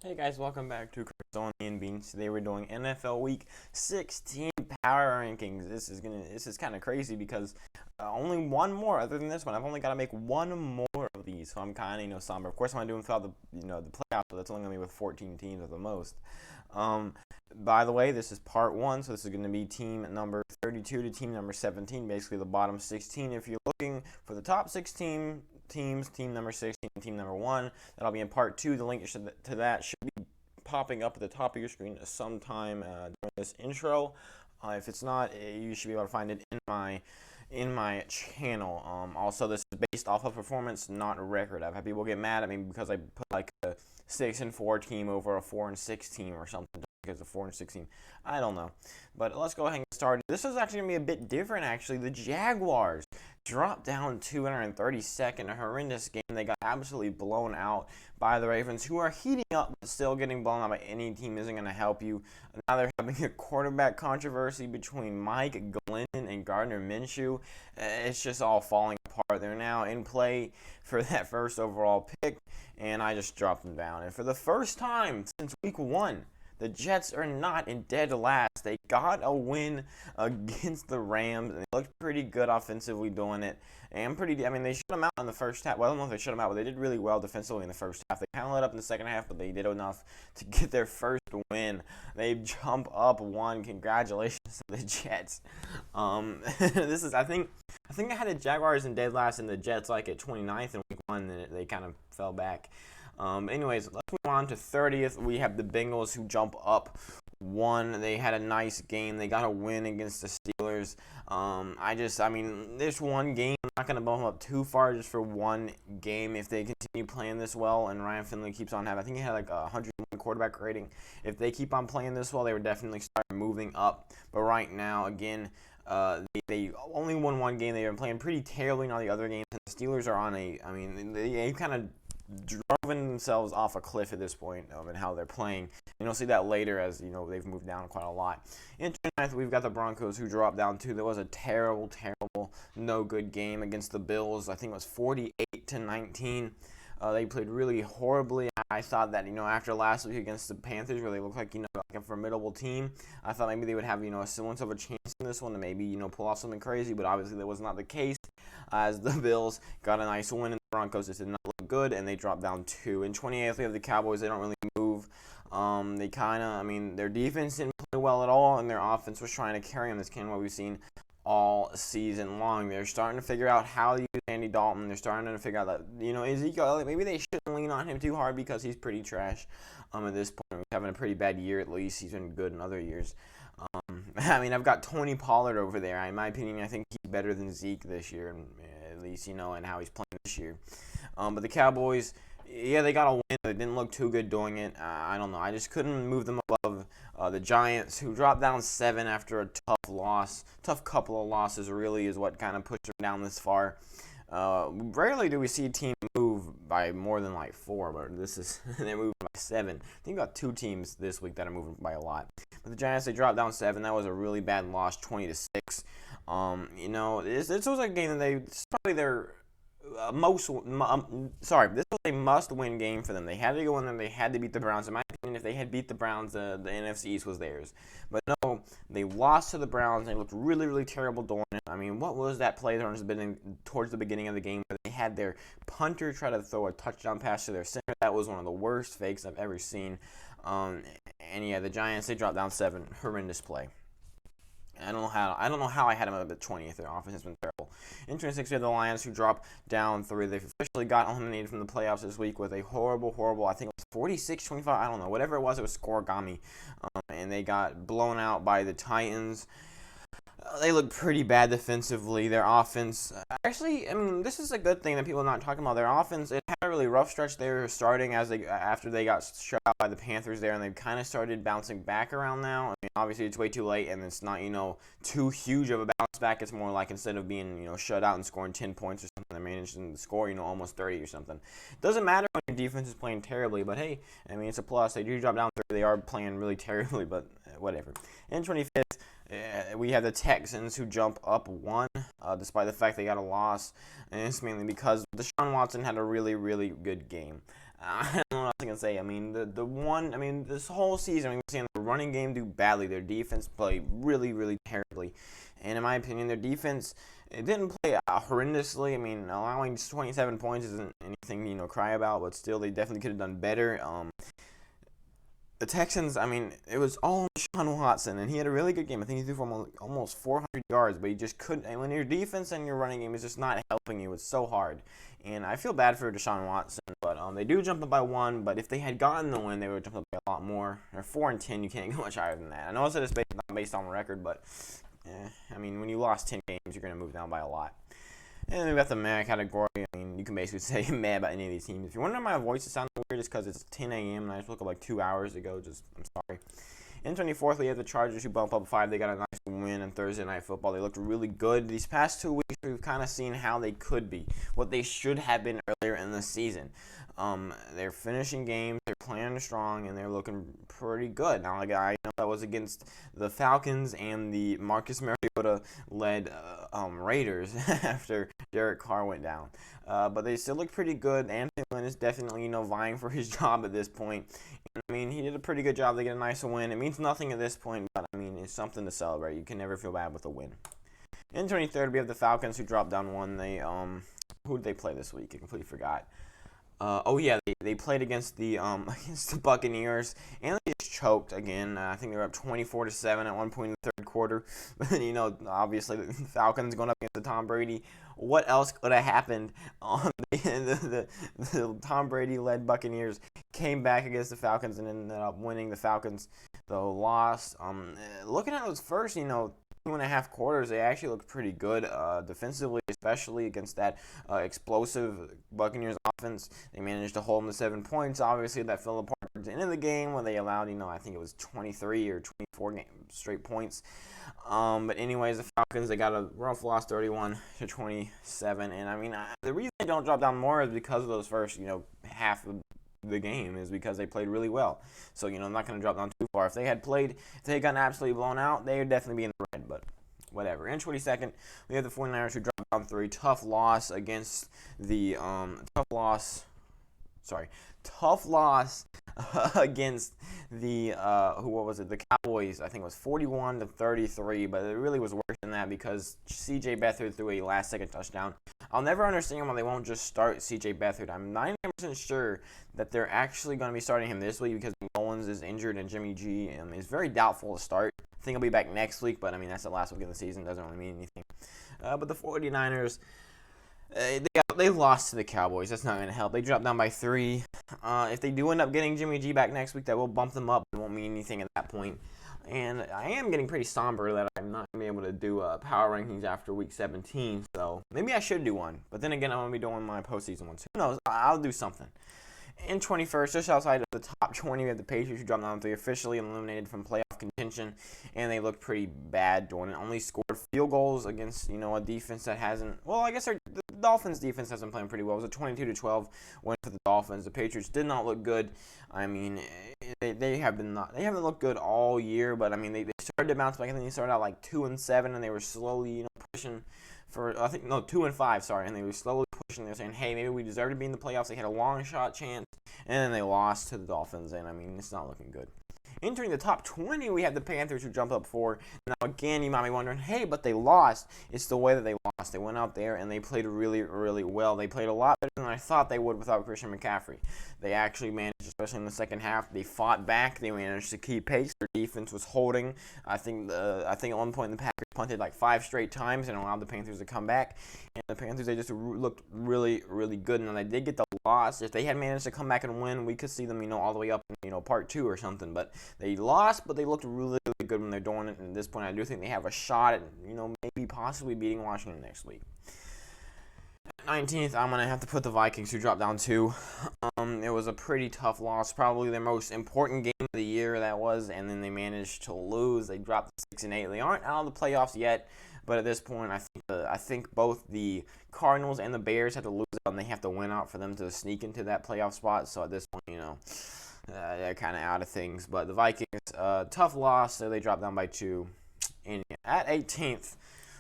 Hey guys, welcome back to Chris and Beans. Today we're doing NFL Week 16 power rankings. This is kind of crazy because only one more other than this one. I've only got to make one more of these, so I'm kind of somber. Of course, I'm gonna do them throughout the playoffs, but that's only gonna be with 14 teams at the most. Um, by the way, this is part one, so this is gonna be team number 32 to team number 17, basically the bottom 16. If you're looking for the top 16 teams, team number 16, team number 1. That'll be in part 2. The link to that should be popping up at the top of your screen sometime during this intro. If it's not, you should be able to find it in my channel. Also, this is based off of performance, not record. I've had people get mad at me because I put like a 6-4 team over a 4-6 team or something because of 4-16. I don't know. But let's go ahead and get started. This is actually going to be a bit different, actually. The Jaguars dropped down 232nd, a horrendous game. They got absolutely blown out by the Ravens, who are heating up, but still getting blown out by any team isn't going to help you. Now they're having a quarterback controversy between Mike Glennon and Gardner Minshew. It's just all falling apart. They're now in play for that first overall pick, and I just dropped them down. And for the first time since week 1, the Jets are not in dead last. They got a win against the Rams, and they looked pretty good offensively doing it. And they shut them out in the first half. Well, I don't know if they shut them out, but they did really well defensively in the first half. They kind of let up in the second half, but they did enough to get their first win. They jump up one. Congratulations to the Jets. I think I had the Jaguars in dead last and the Jets like at 29th in week 1, and they kind of fell back. Anyways, let's move on to 30th. We have the Bengals who jump up one. They had a nice game. They got a win against the Steelers. This one game, I'm not going to bump them up too far just for one game. If they continue playing this well and Ryan Finley keeps on having, I think he had like a 101 quarterback rating. If they keep on playing this well, they would definitely start moving up. But right now, again, they only won one game. They've been playing pretty terribly in all the other games. And the Steelers are on they kind of driven themselves off a cliff at this point and how they're playing. And you'll see that later as they've moved down quite a lot. In 29th, we've got the Broncos who dropped down 2. That was a terrible, no good game against the Bills. I think it was 48-19. They played really horribly. I thought that, after last week against the Panthers, where they looked like, like a formidable team, I thought maybe they would have, a semblance of a chance in this one to maybe, pull off something crazy, but obviously that was not the case, as the Bills got a nice win, and the Broncos just did not look good, and they dropped down 2. In 28th, we have the Cowboys. They don't really move. Their defense didn't play well at all, and their offense was trying to carry on. This kind of what we've seen all season long. They're starting to figure out how to use Andy Dalton. They're starting to figure out that, Ezekiel Elliott, maybe they shouldn't lean on him too hard because he's pretty trash at this point. He's having a pretty bad year at least. He's been good in other years. I've got Tony Pollard over there. In my opinion, I think he's better than Zeke this year, at least, and how he's playing this year. But the Cowboys, yeah, they got a win. They didn't look too good doing it. I don't know. I just couldn't move them above the Giants, who dropped down 7 after a tough loss. Tough couple of losses, really, is what kind of pushed them down this far. Rarely do we see a team move by more than like 4, but they're moving by 7. I think got 2 teams this week that are moving by a lot. But the Giants, they dropped down 7. That was a really bad loss, 20-6. This was a game that it's probably their this was a must-win game for them. They had to go in there. They had to beat the Browns. In my opinion, if they had beat the Browns, the NFC East was theirs. But no, they lost to the Browns. They looked really, really terrible doing it. What was that play towards the beginning of the game where they had their punter try to throw a touchdown pass to their center? That was one of the worst fakes I've ever seen. The Giants, they dropped down 7. Horrendous play. I don't know how I had them up at 20th. Their offense has been terrible. In 26th, we have the Lions, who dropped down 3. They've officially got eliminated from the playoffs this week with a horrible, I think it was 46-25, I don't know. Whatever it was scoregami. And they got blown out by the Titans. They look pretty bad defensively. Their offense, this is a good thing that people are not talking about. Their offense, it had a really rough stretch there starting after they got shut out by the Panthers there, and they've kind of started bouncing back around now. Obviously it's way too late, and it's not, too huge of a bounce back. It's more like instead of being, shut out and scoring 10 points or something, they're managing to score, almost 30 or something. It doesn't matter when your defense is playing terribly, but hey, it's a plus. They do drop down 30. They are playing really terribly, but whatever. In 25th, we have the Texans, who jump up 1, despite the fact they got a loss. And it's mainly because Deshaun Watson had a really, really good game. I don't know what else I can say. I mean, this whole season, we're seeing the running game do badly. Their defense play really, really terribly. And in my opinion, their defense, it didn't play horrendously. I mean, allowing 27 points isn't anything, cry about, but still, they definitely could have done better. The Texans, I mean, it was all Deshaun Watson, and he had a really good game. I think he threw for almost 400 yards, but he just couldn't. And when your defense and your running game is just not helping you, it's so hard. And I feel bad for Deshaun Watson, but they do jump up by 1. But if they had gotten the win, they would jump up by a lot more. They're 4-10. You can't go much higher than that. I know I said it's not based on record, but I mean, when you lost 10 games, you're going to move down by a lot. And then we got the meh category. I mean, you can basically say meh about any of these teams. If you're wondering why my voice is sounding weird, it's because it's 10 a.m. and I just woke up like 2 hours ago. I'm sorry. In 24th, we have the Chargers who bump up 5. They got a nice win on Thursday Night Football. They looked really good. These past 2 weeks, we've kind of seen how they could be, what they should have been earlier in the season. They're finishing games, they're playing strong, and they're looking pretty good. Now, like, I know that was against the Falcons and the Marcus Mariota-led Raiders after Derek Carr went down. But they still look pretty good. Anthony Lynn is definitely, vying for his job at this point. And, I mean, he did a pretty good job. They get a nice win. It means nothing at this point, but, I mean, it's something to celebrate. You can never feel bad with a win. In 23rd, we have the Falcons who dropped down 1. Who did they play this week? I completely forgot. They played against the Buccaneers, and they just choked again. I think they were up 24-7 at one point in the third quarter. Obviously the Falcons going up against the Tom Brady. What else could have happened? The Tom Brady-led Buccaneers came back against the Falcons and ended up winning. The Falcons, though, lost. Looking at those first, 2.5 quarters, they actually looked pretty good defensively, especially against that explosive Buccaneers offense. They managed to hold them to 7 points. Obviously, that fell apart at the end of the game when they allowed, I think it was 23 or 24 straight points. But anyways, the Falcons, they got a rough loss, 31-27. And I mean, the reason they don't drop down more is because of those first, half of the game is because they played really well. So, I'm not going to drop down too far. If they had gotten absolutely blown out, they would definitely be in the red, but whatever. In 22nd, we have the 49ers who dropped down 3. Tough loss against the, tough loss against the, the Cowboys. I think it was 41-33, but it really was worse than that because C.J. Beathard threw a last-second touchdown. I'll never understand why they won't just start C.J. Beathard. I'm 99% sure that they're actually going to be starting him this week because Mullins is injured and Jimmy G is very doubtful to start. I think he'll be back next week, but I mean, that's the last week of the season. Doesn't really mean anything. But the 49ers, they lost to the Cowboys. That's not going to help. They dropped down by 3. If they do end up getting Jimmy G back next week, that will bump them up. It won't mean anything at that point. And I am getting pretty somber that I'm not going to be able to do power rankings after week 17. So maybe I should do one. But then again, I'm going to be doing my postseason ones. Who knows? I'll do something. In 21st, just outside of the top 20, we have the Patriots who dropped down 3, officially eliminated from playoff contention, and they looked pretty bad doing it. Only scored field goals against, a defense that hasn't. Well, I guess the Dolphins' defense hasn't played pretty well. It was a 22-12 win for the Dolphins. The Patriots did not look good. I mean, they haven't looked good all year, but I mean, they started to bounce back. I think they started out like 2-7, and they were slowly, pushing. 2-5, sorry, and they were slowly pushing. They were saying, hey, maybe we deserve to be in the playoffs. They had a long shot chance, and then they lost to the Dolphins, and I mean, it's not looking good. Entering the top 20, we have the Panthers who jumped up 4. Now, again, you might be wondering, hey, but they lost. It's the way that they lost. They went out there and they played really, really well. They played a lot better than I thought they would without Christian McCaffrey. They actually managed, especially in the second half, they fought back. They managed to keep pace. Their defense was holding. I think at one point the Packers punted like 5 straight times and allowed the Panthers to come back. And the Panthers, they just looked really, really good. And they did get the loss. If they had managed to come back and win, we could see them, all the way up in, part 2 or something. But they lost, but they looked really, really good when they're doing it. And at this point, I do think they have a shot at, maybe possibly beating Washington next week. 19th, I'm going to have to put the Vikings, who dropped down 2. It was a pretty tough loss, probably their most important game of the year, that was, and then they managed to lose. They dropped 6-8. They aren't out of the playoffs yet, but at this point, I think both the Cardinals and the Bears have to lose out, and they have to win out for them to sneak into that playoff spot. So at this point, they're kind of out of things. But the Vikings, tough loss, so they dropped down by 2. And at 18th,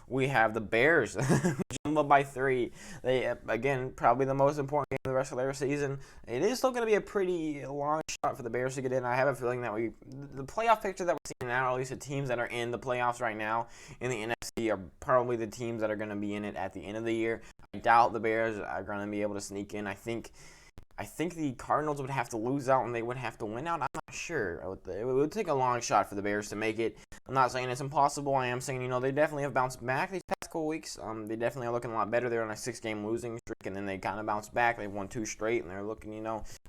we have the Bears jump up by 3. They, again, probably the most important game of the rest of their season. It is still going to be a pretty long shot for the Bears to get in. I have a feeling that the playoff picture that we're seeing now, or at least the teams that are in the playoffs right now in the NFC, are probably the teams that are going to be in it at the end of the year. I doubt the Bears are going to be able to sneak in. I think the Cardinals would have to lose out and they would have to win out. I'm not sure. It would take a long shot for the Bears to make it. I'm not saying it's impossible. I am saying, they definitely have bounced back these past couple weeks. They definitely are looking a lot better. They're on a 6-game losing streak, and then they kind of bounced back. They've won 2 straight, and they're looking,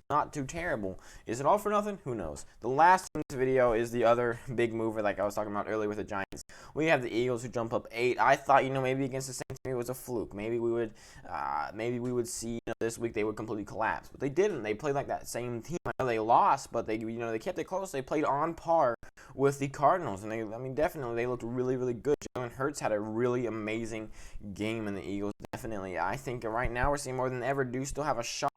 not too terrible. Is it all for nothing? Who knows? The last in this video is the other big mover, like I was talking about earlier with the Giants. We have the Eagles who jump up 8. I thought, maybe against the Saints, it was a fluke. Maybe we would see, this week they would completely collapse. But they didn't. They played like that same team. I know they lost, but they kept it close. They played on par with the Cardinals, and definitely they looked really, really good. Jalen Hurts had a really amazing game in the Eagles. Definitely, I think right now we're seeing more than ever do still have a shot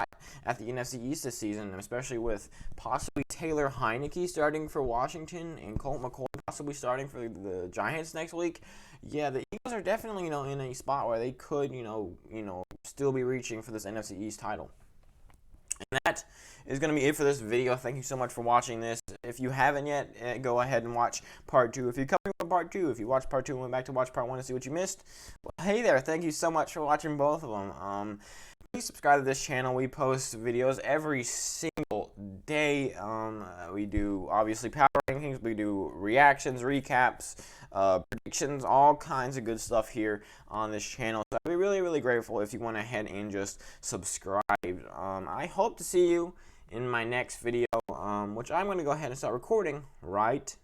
at the NFC East this season, especially with possibly Taylor Heineke starting for Washington and Colt McCoy possibly starting for the Giants next week. Yeah, the Eagles are definitely, in a spot where they could, still be reaching for this NFC East title. And that is going to be it for this video. Thank you so much for watching this. If you haven't yet, go ahead and watch part 2. If you're coming from part 2, if you watched part 2 and went back to watch part 1 to see what you missed, well, hey there. Thank you so much for watching both of them. Please subscribe to this channel. We post videos every single day. We do, obviously, power rankings. We do reactions, recaps, predictions, all kinds of good stuff here on this channel. So I'd be really, really grateful if you went ahead and just subscribed. I hope to see you in my next video, which I'm going to go ahead and start recording right